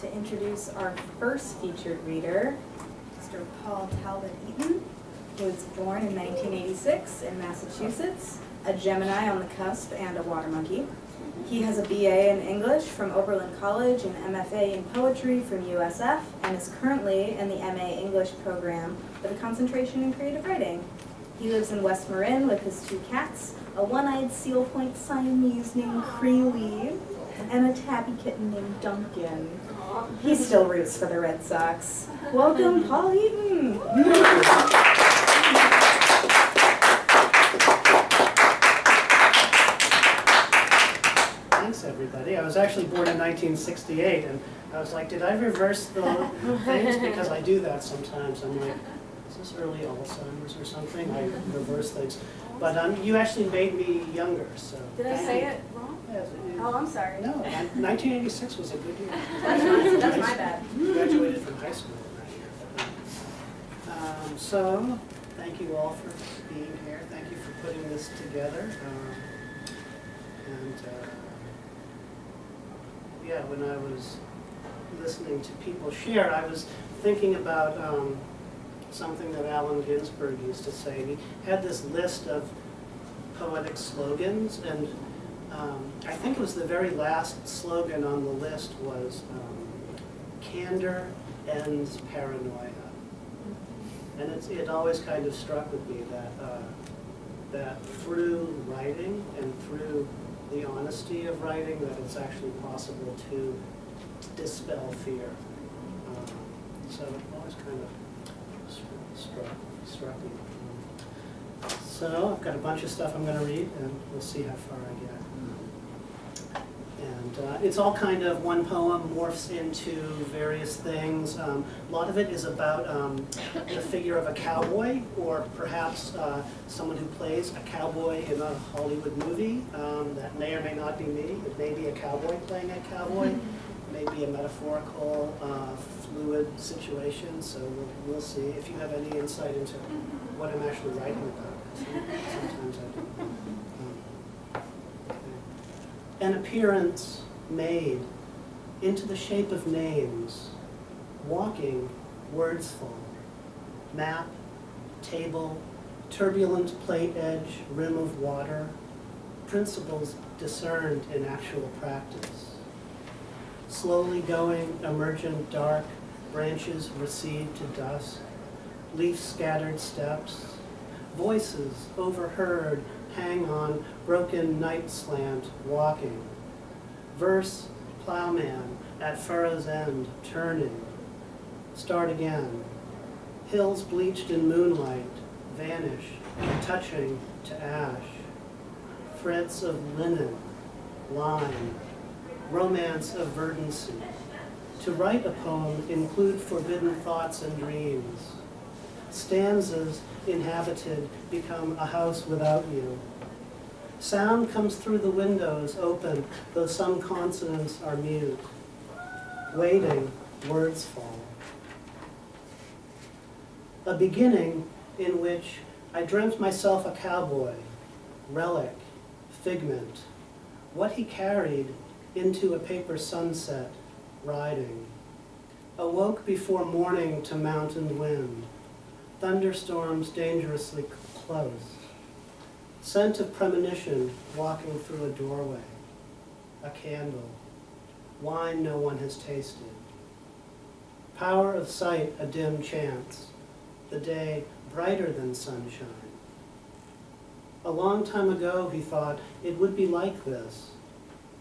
to introduce our first featured reader, Mr. Paul Talbot Eaton, who was born in 1986 in Massachusetts, a Gemini on the cusp and a water monkey. He has a BA in English from Oberlin College and M.F.A. in poetry from USF, and is currently in the M.A. English program with a concentration in creative writing. He lives in West Marin with his 2 cats, a one-eyed Seal Point Siamese named Creeley, and a tabby kitten named Duncan. He still roots for the Red Sox. Welcome, Paul Eaton. Thanks, everybody. I was actually born in 1968, and I was like, did I reverse the things? Because I do that sometimes. I'm like, is this early Alzheimer's or something? I reverse things. But you actually made me younger, so. Did I say it wrong? Yes, Oh, I'm sorry. no, 1986 was a good year. That's my bad. Graduated from high school that year. So, thank you all for being here. Thank you for putting this together. Yeah, when I was listening to people share, I was thinking about something that Allen Ginsberg used to say. He had this list of poetic slogans, and I think it was the very last slogan on the list was candor ends paranoia. And it always kind of struck with me that through writing and through the honesty of writing, that it's actually possible to dispel fear. So it always kind of struck me. So I've got a bunch of stuff I'm going to read, and we'll see how far I get. And it's all kind of, one poem morphs into various things. A lot of it is about the figure of a cowboy, or perhaps someone who plays a cowboy in a Hollywood movie. That may or may not be me. It may be a cowboy playing a cowboy. It may be a metaphorical, fluid situation, so we'll see. If you have any insight into what I'm actually writing about, sometimes I do. An appearance made into the shape of names, walking, words fall, map, table, turbulent plate edge, rim of water, principles discerned in actual practice. Slowly going, emergent dark, branches recede to dusk, leaf scattered steps, voices overheard, hang on, broken night slant, walking. Verse, plowman, at furrow's end, turning. Start again. Hills bleached in moonlight, vanish, touching to ash. Threads of linen, line, romance of verdancy. To write a poem, include forbidden thoughts and dreams. Stanzas inhabited become a house without you. Sound comes through the windows open, though some consonants are mute. Waiting, words fall. A beginning in which I dreamt myself a cowboy, relic, figment, what he carried into a paper sunset, riding. Awoke before morning to mountain wind. Thunderstorms dangerously close. Scent of premonition walking through a doorway. A candle. Wine no one has tasted. Power of sight a dim chance. The day brighter than sunshine. A long time ago, he thought, it would be like this.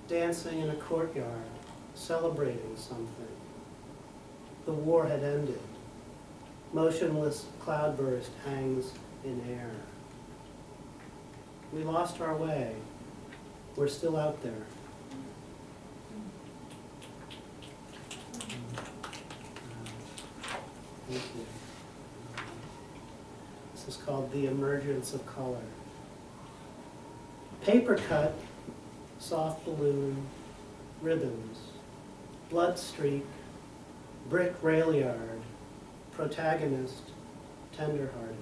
Dancing in a courtyard, celebrating something. The war had ended. Motionless cloudburst hangs in air. We lost our way. We're still out there. Thank you. This is called The Emergence of Color. Paper cut, soft balloon, ribbons, blood streak, brick rail yard, protagonist, tender-hearted.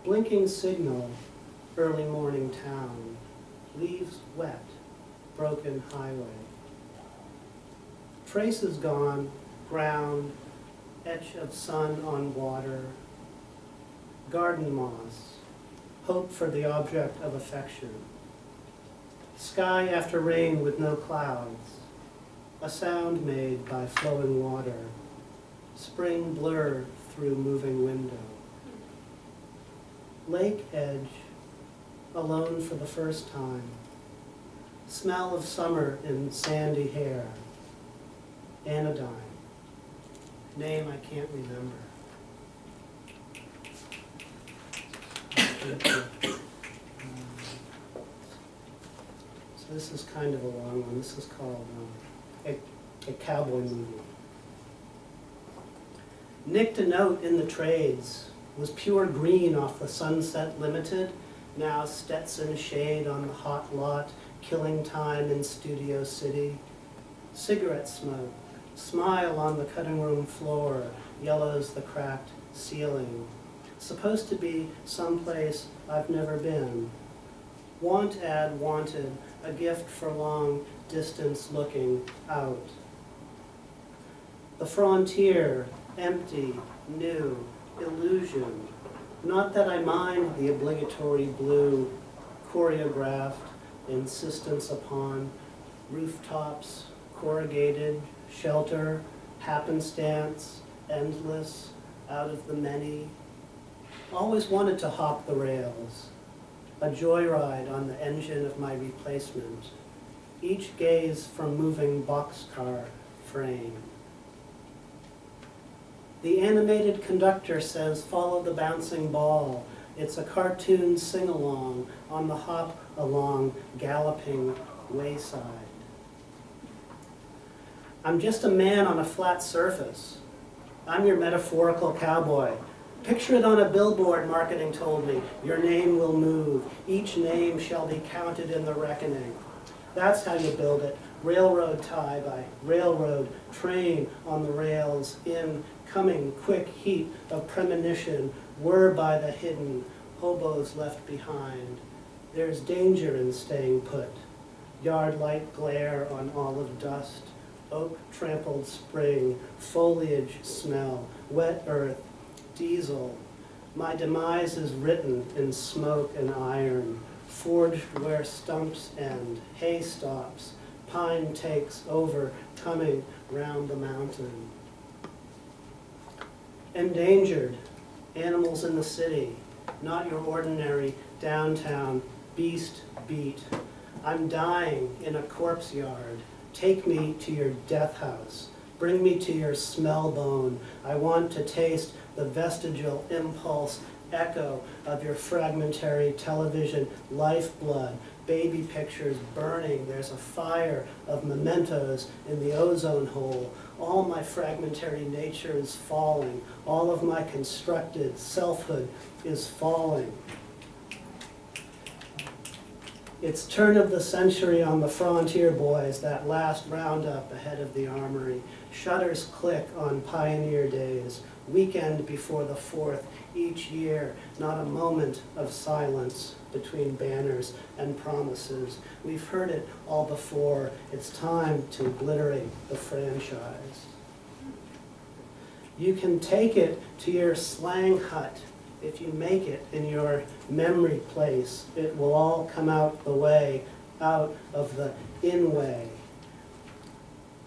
Blinking signal, early morning town, leaves wet, broken highway. Traces gone, ground, etch of sun on water, garden moss, hope for the object of affection. Sky after rain with no clouds, a sound made by flowing water, spring blur through moving window. Lake edge, alone for the first time, smell of summer in sandy hair, anodyne, name I can't remember. So this is kind of a long one. This is called a cowboy movie. Nicked a note in the trades, was pure green off the Sunset Limited, now Stetson shade on the hot lot, killing time in Studio City. Cigarette smoke, smile on the cutting room floor, yellows the cracked ceiling. Supposed to be someplace I've never been. Want ad wanted, a gift for long distance looking out. The frontier, empty, new, illusion. Not that I mind the obligatory blue, choreographed, insistence upon, rooftops, corrugated, shelter, happenstance, endless, out of the many. Always wanted to hop the rails, a joyride on the engine of my replacement, each gaze from moving boxcar frame. The animated conductor says, follow the bouncing ball. It's a cartoon sing-along on the hop along galloping wayside. I'm just a man on a flat surface. I'm your metaphorical cowboy. Picture it on a billboard, marketing told me. Your name will move. Each name shall be counted in the reckoning. That's how you build it. Railroad tie by railroad, train on the rails, in coming quick heat of premonition, whir by the hidden, hobos left behind. There's danger in staying put. Yard light glare on olive dust, oak trampled spring, foliage smell, wet earth, diesel. My demise is written in smoke and iron, forged where stumps end, hay stops, pine takes over, coming round the mountain. Endangered, animals in the city, not your ordinary downtown beast beat. I'm dying in a corpse yard. Take me to your death house. Bring me to your smell bone. I want to taste the vestigial impulse echo of your fragmentary television lifeblood. Baby pictures burning. There's a fire of mementos in the ozone hole. All my fragmentary nature is falling. All of my constructed selfhood is falling. It's turn of the century on the frontier boys, that last roundup ahead of the armory. Shutters click on pioneer days, weekend before the 4th, each year, not a moment of silence between banners and promises. We've heard it all before. It's time to obliterate the franchise. You can take it to your slang hut. If you make it in your memory place, it will all come out the way, out of the in-way.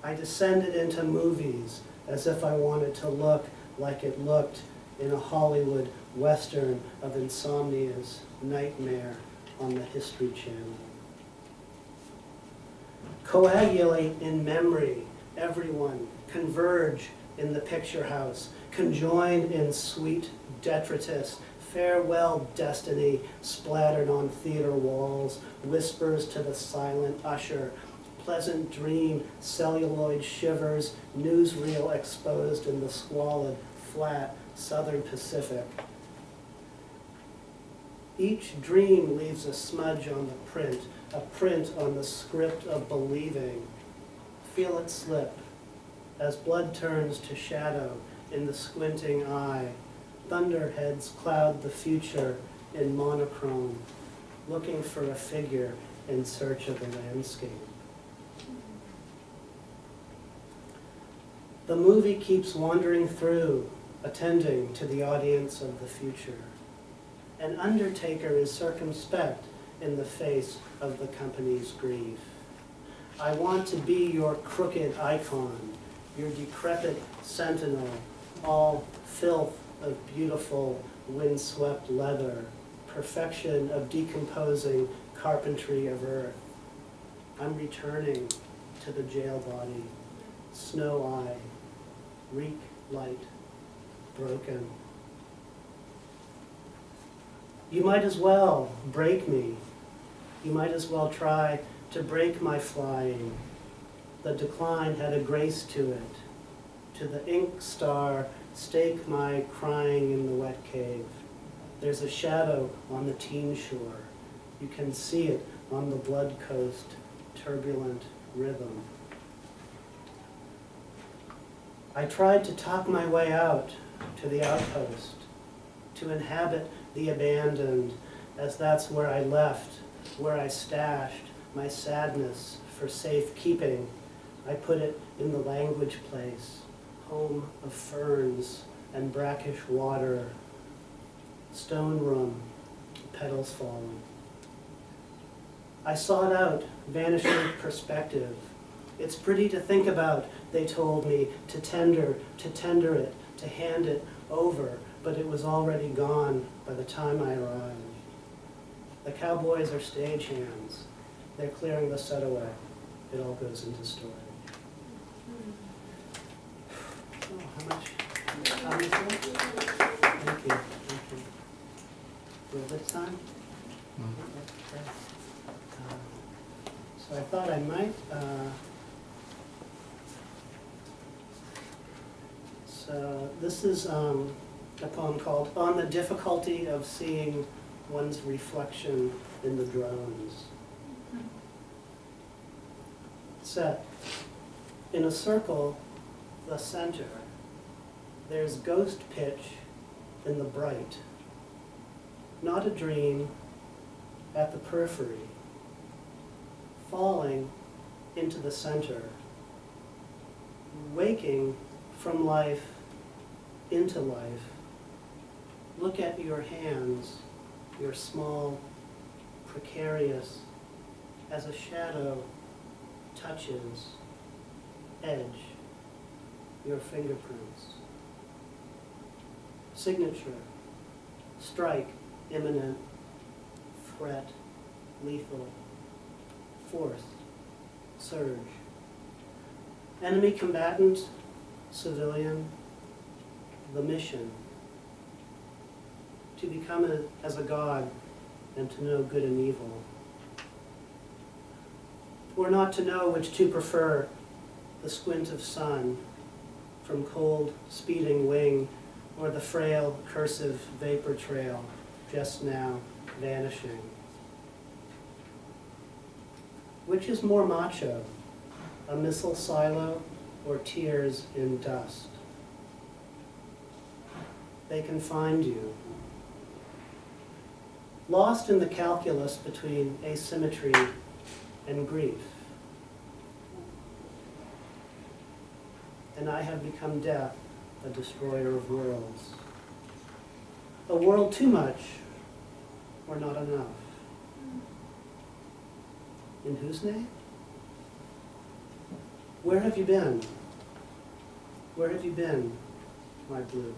I descended into movies as if I wanted to look like it looked in a Hollywood Western of insomnia's nightmare on the History Channel. Coagulate in memory, everyone, converge in the picture house, conjoined in sweet detritus, farewell destiny splattered on theater walls, whispers to the silent usher, pleasant dream, celluloid shivers, newsreel exposed in the squalid, flat Southern Pacific. Each dream leaves a smudge on the print, a print on the script of believing. Feel it slip as blood turns to shadow in the squinting eye. Thunderheads cloud the future in monochrome, looking for a figure in search of a landscape. The movie keeps wandering through, attending to the audience of the future. An undertaker is circumspect in the face of the company's grief. I want to be your crooked icon, your decrepit sentinel, all filth of beautiful windswept leather, perfection of decomposing carpentry of earth. I'm returning to the jail body, snow eye, reek light, broken. You might as well break me. You might as well try to break my flying. The decline had a grace to it. To the ink star, stake my crying in the wet cave. There's a shadow on the teen shore. You can see it on the blood coast, turbulent rhythm. I tried to talk my way out to the outpost, to inhabit the abandoned, as that's where I left, where I stashed my sadness for safekeeping. I put it in the language place, home of ferns and brackish water, stone room, petals falling. I sought out vanishing perspective. It's pretty to think about, they told me, to tender it, to hand it over, but it was already gone by the time I arrived. The cowboys are stagehands. They're clearing the set away. It all goes into storage. Oh, how much? How much? Thank you. Thank you. Do we have this time? Okay. So I thought I might. So this is a poem called "On the Difficulty of Seeing One's Reflection in the Drones." Set in a circle, the center. There's ghost pitch in the bright. Not a dream at the periphery. Falling into the center. Waking from life into life. Look at your hands, your small, precarious, as a shadow touches, edge, your fingerprints. Signature, strike, imminent, threat, lethal, force, surge. Enemy combatant, civilian, the mission. To become as a god and to know good and evil. Or not to know which to prefer, the squint of sun from cold, speeding wing, or the frail, cursive vapor trail just now vanishing. Which is more macho, a missile silo or tears in dust? They can find you. Lost in the calculus between asymmetry and grief. And I have become death, a destroyer of worlds. A world too much or not enough. In whose name? Where have you been? Where have you been, my blue?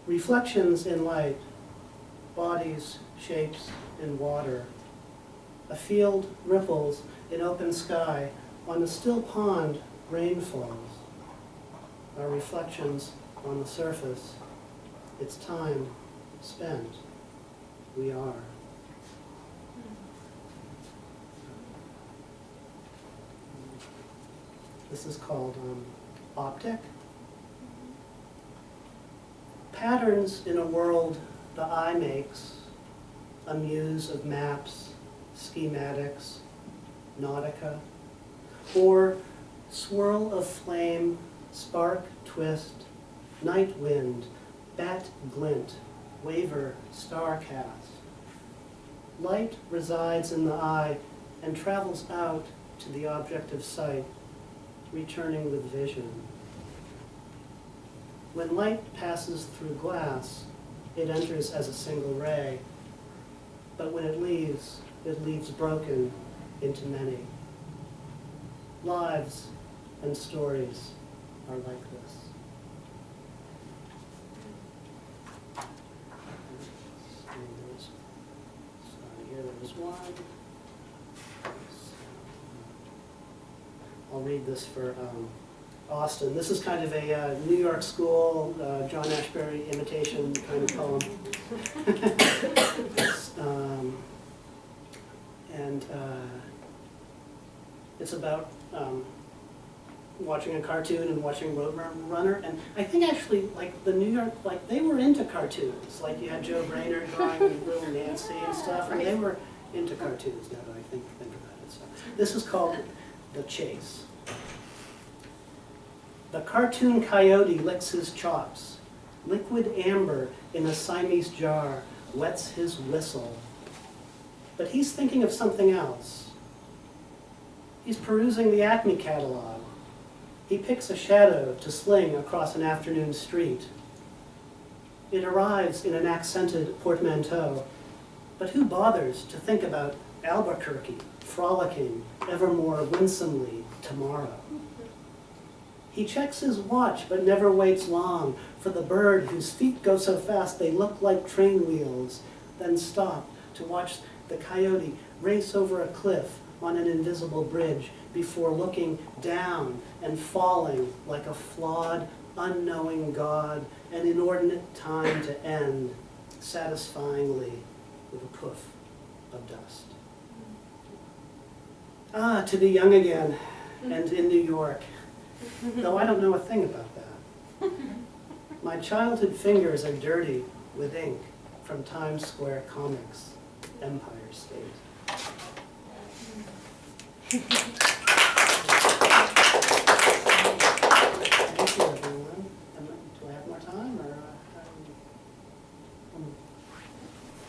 Reflections in light, bodies, shapes in water. A field ripples in open sky. On a still pond, rain falls. Our reflections on the surface. It's time spent. We are. This is called optic. Patterns in a world the eye makes, a muse of maps, schematics, nautica, or swirl of flame, spark, twist, night wind, bat glint, waver, star cast. Light resides in the eye and travels out to the object of sight. returning with vision. When light passes through glass, it enters as a single ray, but when it leaves broken into many. Lives and stories are like this. Here there's one. I'll read this for Austin. This is kind of a New York School, John Ashbery imitation kind of poem. It's about watching a cartoon and watching Roadrunner, and I think actually, like, the New York, like, they were into cartoons. Like, you had Joe Brainerd drawing Little Nancy and stuff, and they were into cartoons, now that I think about it. So this is called The Chase. The cartoon coyote licks his chops. Liquid amber in a Siamese jar wets his whistle. But he's thinking of something else. He's perusing the Acme catalog. He picks a shadow to sling across an afternoon street. It arrives in an accented portmanteau, but who bothers to think about Albuquerque frolicking ever more winsomely tomorrow? He checks his watch, but never waits long for the bird whose feet go so fast they look like train wheels, then stop to watch the coyote race over a cliff on an invisible bridge before looking down and falling like a flawed, unknowing god, an inordinate time to end satisfyingly with a poof of dust. Ah, to be young again and in New York, though I don't know a thing about that. My childhood fingers are dirty with ink from Times Square Comics, Empire State. Thank you, everyone. Do I have more time, or?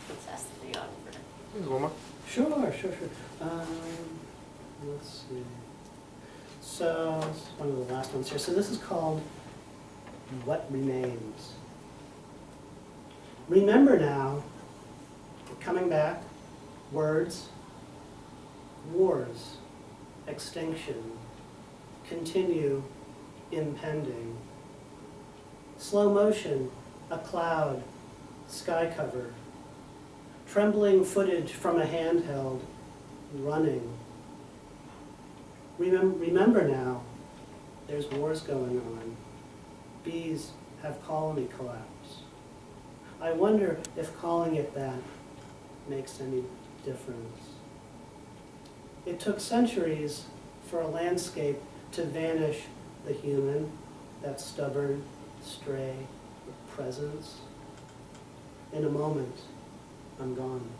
Let's ask the videographer. There's one more. Sure. Let's see. So, this is one of the last ones here. So this is called What Remains. Remember now, coming back, words, wars, extinction, continue, impending. Slow motion, a cloud, sky cover. Trembling footage from a handheld, running. Remember now, there's wars going on. Bees have colony collapse. I wonder if calling it that makes any difference. It took centuries for a landscape to vanish the human, that stubborn, stray presence. In a moment, I'm gone.